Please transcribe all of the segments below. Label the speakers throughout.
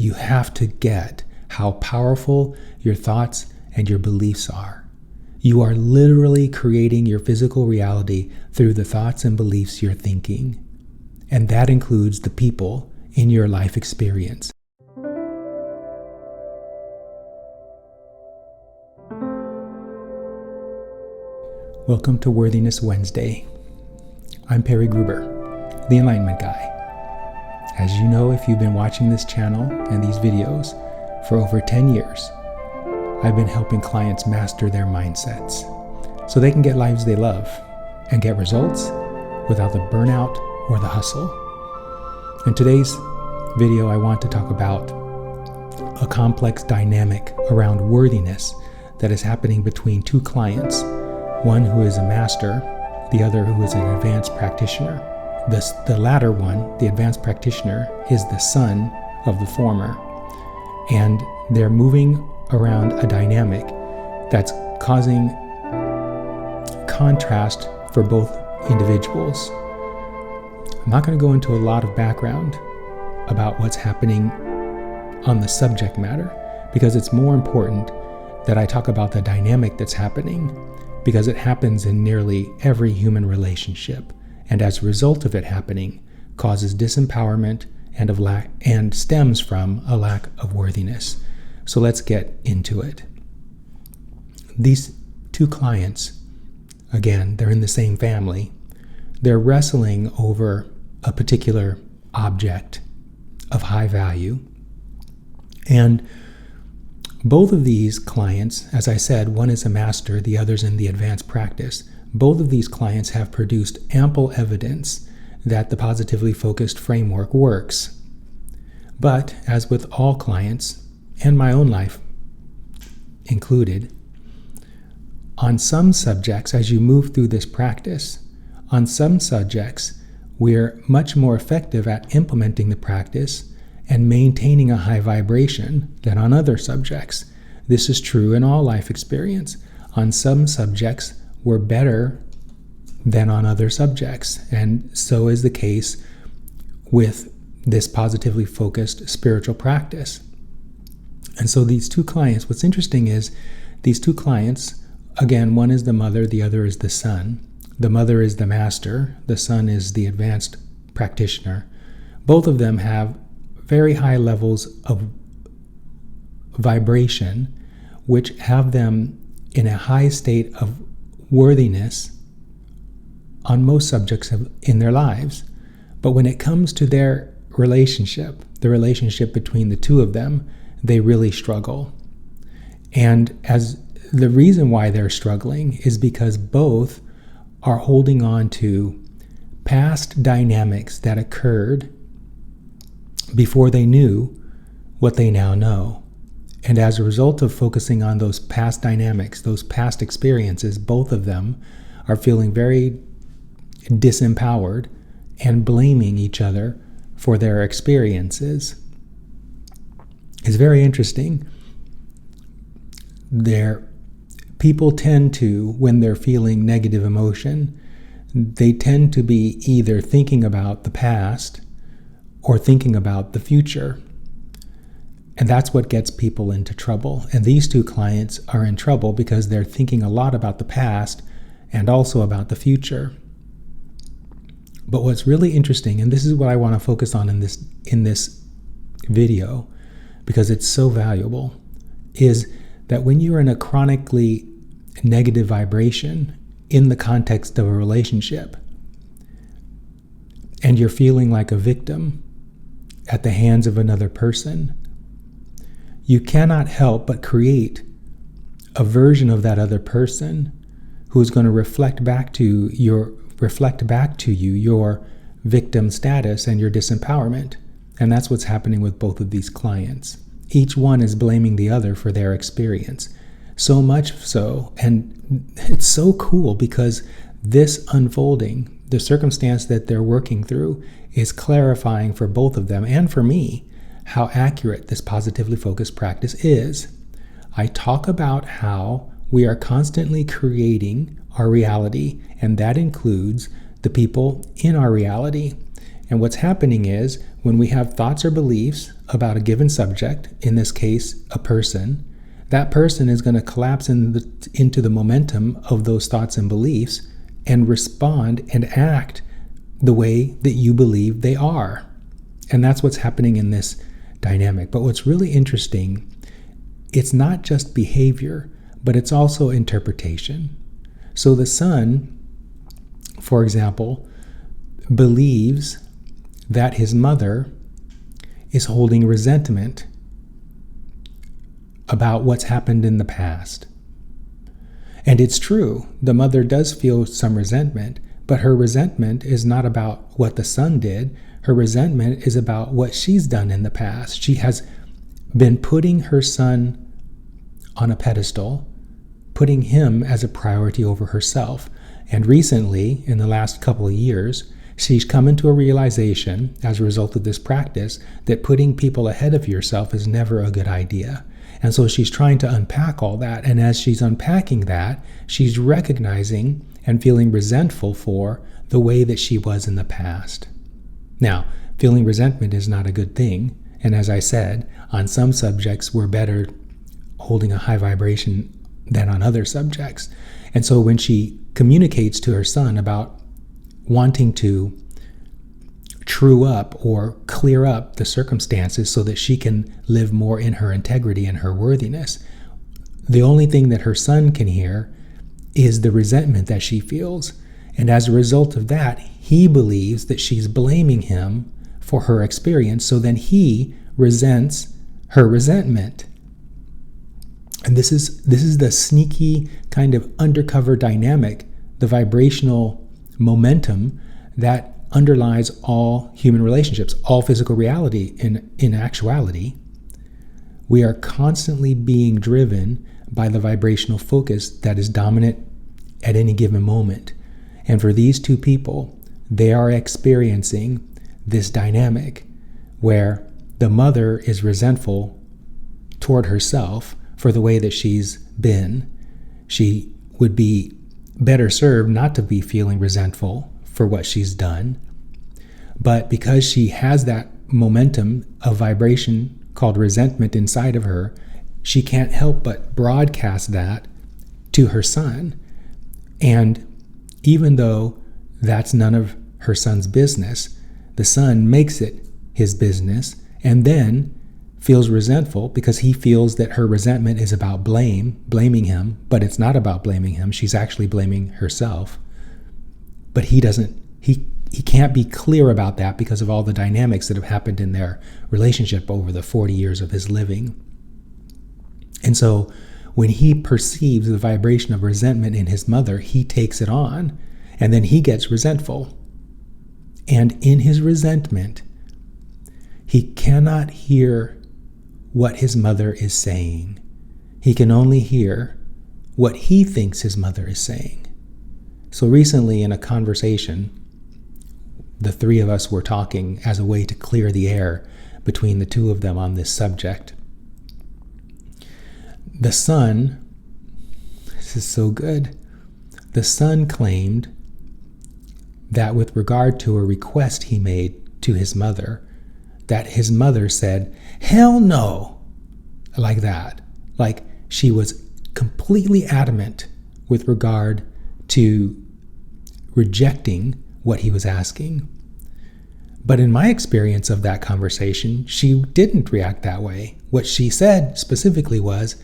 Speaker 1: You have to get how powerful your thoughts and your beliefs are. You are literally creating your physical reality through the thoughts and beliefs you're thinking. And that includes the people in your life experience. Welcome to Worthiness Wednesday. I'm Perry Gruber, the Enlightenment Guy. As you know, if you've been watching this channel and these videos for over 10 years, I've been helping clients master their mindsets so they can get lives they love and get results without the burnout or the hustle. In today's video, I want to talk about a complex dynamic around worthiness that is happening between two clients, one who is a master, the other who is an advanced practitioner. The latter one, the advanced practitioner, is the son of the former, and they're moving around a dynamic that's causing contrast for both individuals. I'm not going to go into a lot of background about what's happening on the subject matter, because it's more important that I talk about the dynamic that's happening, because it happens in nearly every human relationship, and as a result of it happening, causes disempowerment and stems from a lack of worthiness. So let's get into it. These two clients, again, they're in the same family. They're wrestling over a particular object of high value. And both of these clients, as I said, one is a master, the other's in the advanced practice. Both of these clients have produced ample evidence that the positively focused framework works. But as with all clients, and my own life included, on some subjects, as you move through this practice, on some subjects, we're much more effective at implementing the practice and maintaining a high vibration than on other subjects. This is true in all life experience. On some subjects, we're better than on other subjects, and so is the case with this positively focused spiritual practice. And so these two clients, what's interesting is these two clients, again, one is the mother, the other is the son. The mother is the master, the son is the advanced practitioner. Both of them have very high levels of vibration, which have them in a high state of worthiness on most subjects in their lives. But when it comes to their relationship, the relationship between the two of them, they really struggle. And as the reason why they're struggling is because both are holding on to past dynamics that occurred before they knew what they now know. And as a result of focusing on those past dynamics, those past experiences, both of them are feeling very disempowered and blaming each other for their experiences. It's very interesting. People tend to, when they're feeling negative emotion, they tend to be either thinking about the past or thinking about the future. And that's what gets people into trouble. And these two clients are in trouble because they're thinking a lot about the past and also about the future. But what's really interesting, and this is what I want to focus on in this video, because it's so valuable, is that when you're in a chronically negative vibration in the context of a relationship, and you're feeling like a victim at the hands of another person, you cannot help but create a version of that other person who's going to reflect back to you your victim status and your disempowerment. And that's what's happening with both of these clients. Each one is blaming the other for their experience. So much so, and it's so cool because this unfolding, the circumstance that they're working through, is clarifying for both of them and for me how accurate this positively focused practice is. I talk about how we are constantly creating our reality, and that includes the people in our reality. And what's happening is when we have thoughts or beliefs about a given subject, in this case, a person, that person is going to collapse into the momentum of those thoughts and beliefs and respond and act the way that you believe they are. And that's what's happening in this dynamic. But what's really interesting, it's not just behavior, but it's also interpretation. So the son, for example, believes that his mother is holding resentment about what's happened in the past. And it's true, the mother does feel some resentment, but her resentment is not about what the son did. Her resentment is about what she's done in the past. She has been putting her son on a pedestal, putting him as a priority over herself. And recently, in the last couple of years, she's come into a realization, as a result of this practice, that putting people ahead of yourself is never a good idea. And so she's trying to unpack all that. And as she's unpacking that, she's recognizing and feeling resentful for the way that she was in the past. Now, feeling resentment is not a good thing. And as I said, on some subjects, we're better holding a high vibration than on other subjects. And so when she communicates to her son about wanting to true up or clear up the circumstances so that she can live more in her integrity and her worthiness, the only thing that her son can hear is the resentment that she feels. And as a result of that, he believes that she's blaming him for her experience, so then he resents her resentment. And this is the sneaky kind of undercover dynamic, the vibrational momentum that underlies all human relationships, all physical reality. In actuality, we are constantly being driven by the vibrational focus that is dominant at any given moment. And for these two people, they are experiencing this dynamic where the mother is resentful toward herself for the way that she's been. She would be better served not to be feeling resentful for what she's done. But because she has that momentum of vibration called resentment inside of her, she can't help but broadcast that to her son. And even though that's none of her son's business, the son makes it his business and then feels resentful because he feels that her resentment is about blaming him, but it's not about blaming him. She's actually blaming herself. But he can't be clear about that because of all the dynamics that have happened in their relationship over the 40 years of his living. And so when he perceives the vibration of resentment in his mother, he takes it on, and then he gets resentful. And in his resentment, he cannot hear what his mother is saying. He can only hear what he thinks his mother is saying. So recently in a conversation, the three of us were talking as a way to clear the air between the two of them on this subject. The son, this is so good, the son claimed that with regard to a request he made to his mother, that his mother said, "Hell no," like that. Like she was completely adamant with regard to rejecting what he was asking. But in my experience of that conversation, she didn't react that way. What she said specifically was,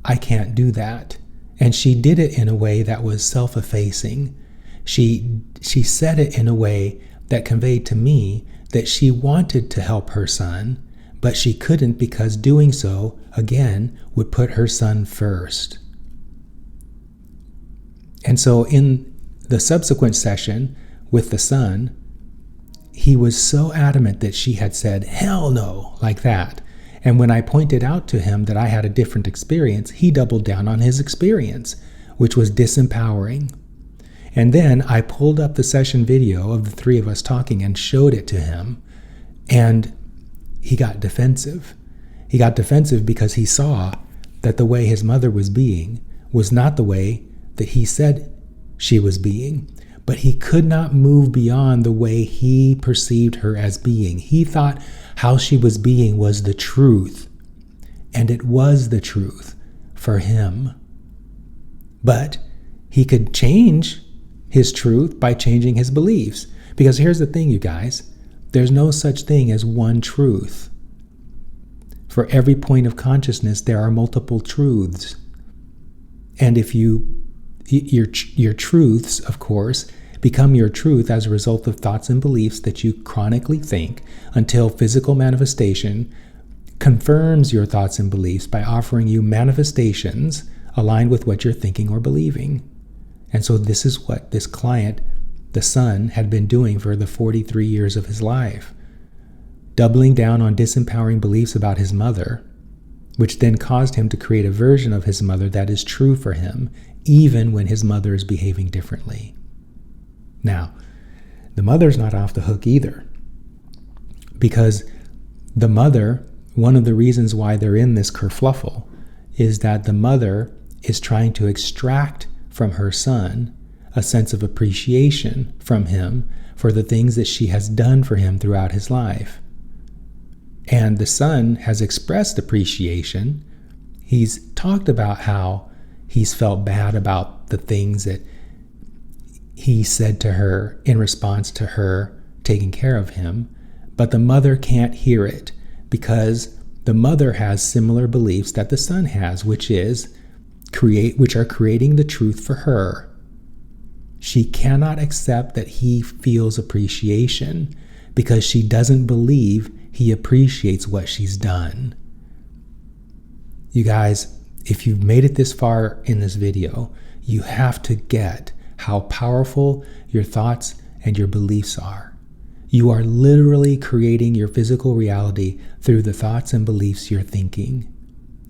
Speaker 1: "I can't do that." And she did it in a way that was self-effacing. She said it in a way that conveyed to me that she wanted to help her son, but she couldn't because doing so, again, would put her son first. And so in the subsequent session with the son, he was so adamant that she had said, "Hell no," like that. And when I pointed out to him that I had a different experience, he doubled down on his experience, which was disempowering. And then I pulled up the session video of the three of us talking and showed it to him, and he got defensive. He got defensive because he saw that the way his mother was being was not the way that he said she was being. but he could not move beyond the way he perceived her as being. He thought how she was being was the truth, and it was the truth for him. But he could change his truth by changing his beliefs. Because here's the thing, you guys, there's no such thing as one truth. For every point of consciousness, there are multiple truths. And if your truths, of course, become your truth as a result of thoughts and beliefs that you chronically think until physical manifestation confirms your thoughts and beliefs by offering you manifestations aligned with what you're thinking or believing. And so this is what this client, the son, had been doing for the 43 years of his life, doubling down on disempowering beliefs about his mother, which then caused him to create a version of his mother that is true for him, even when his mother is behaving differently. Now, the mother's not off the hook either, because the mother, one of the reasons why they're in this kerfluffle is that the mother is trying to extract from her son a sense of appreciation from him for the things that she has done for him throughout his life. And the son has expressed appreciation. He's talked about how he's felt bad about the things that he said to her in response to her taking care of him, but the mother can't hear it because the mother has similar beliefs that the son has, which are creating the truth for her. She cannot accept that he feels appreciation because she doesn't believe he appreciates what she's done. You guys, if you've made it this far in this video, you have to get how powerful your thoughts and your beliefs are. You are literally creating your physical reality through the thoughts and beliefs you're thinking.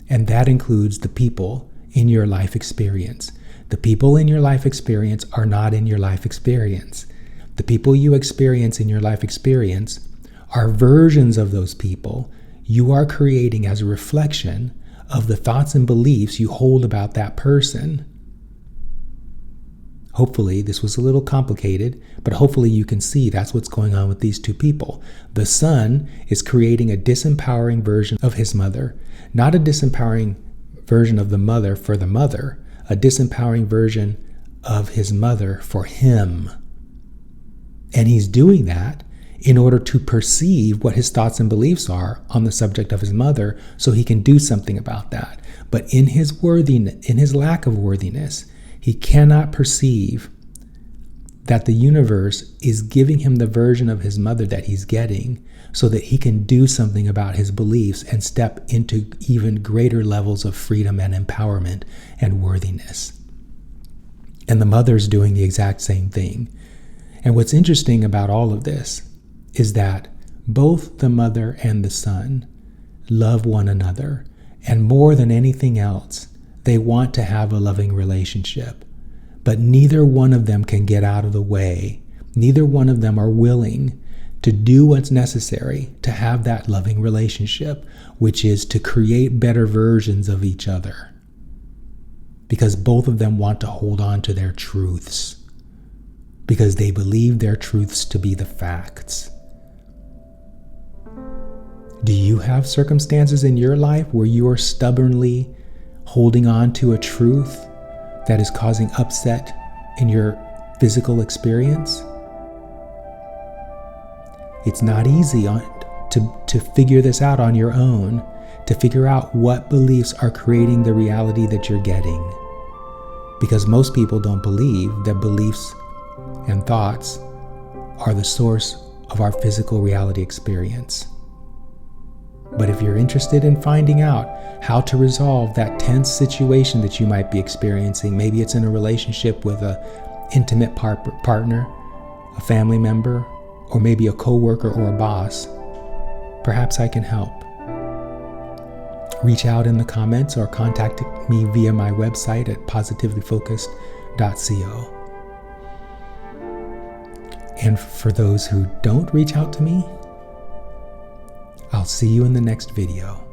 Speaker 1: And that includes the people in your life experience. The people in your life experience are not in your life experience. The people you experience in your life experience are versions of those people you are creating as a reflection of the thoughts and beliefs you hold about that person. Hopefully, this was a little complicated, but hopefully you can see that's what's going on with these two people. The son is creating a disempowering version of his mother, not a disempowering version of the mother for the mother, a disempowering version of his mother for him. And he's doing that in order to perceive what his thoughts and beliefs are on the subject of his mother so he can do something about that. But in his lack of worthiness, he cannot perceive that the universe is giving him the version of his mother that he's getting so that he can do something about his beliefs and step into even greater levels of freedom and empowerment and worthiness. And the mother's doing the exact same thing. And what's interesting about all of this is that both the mother and the son love one another, and more than anything else, they want to have a loving relationship. But neither one of them can get out of the way. Neither one of them are willing to do what's necessary to have that loving relationship, which is to create better versions of each other. Because both of them want to hold on to their truths, because they believe their truths to be the facts. Do you have circumstances in your life where you are stubbornly holding on to a truth that is causing upset in your physical experience? It's not easy to figure this out on your own, to figure out what beliefs are creating the reality that you're getting. Because most people don't believe that beliefs and thoughts are the source of our physical reality experience. But if you're interested in finding out how to resolve that tense situation that you might be experiencing, maybe it's in a relationship with an intimate partner, a family member, or maybe a coworker or a boss, perhaps I can help. Reach out in the comments or contact me via my website at positivelyfocused.co. And for those who don't reach out to me, I'll see you in the next video.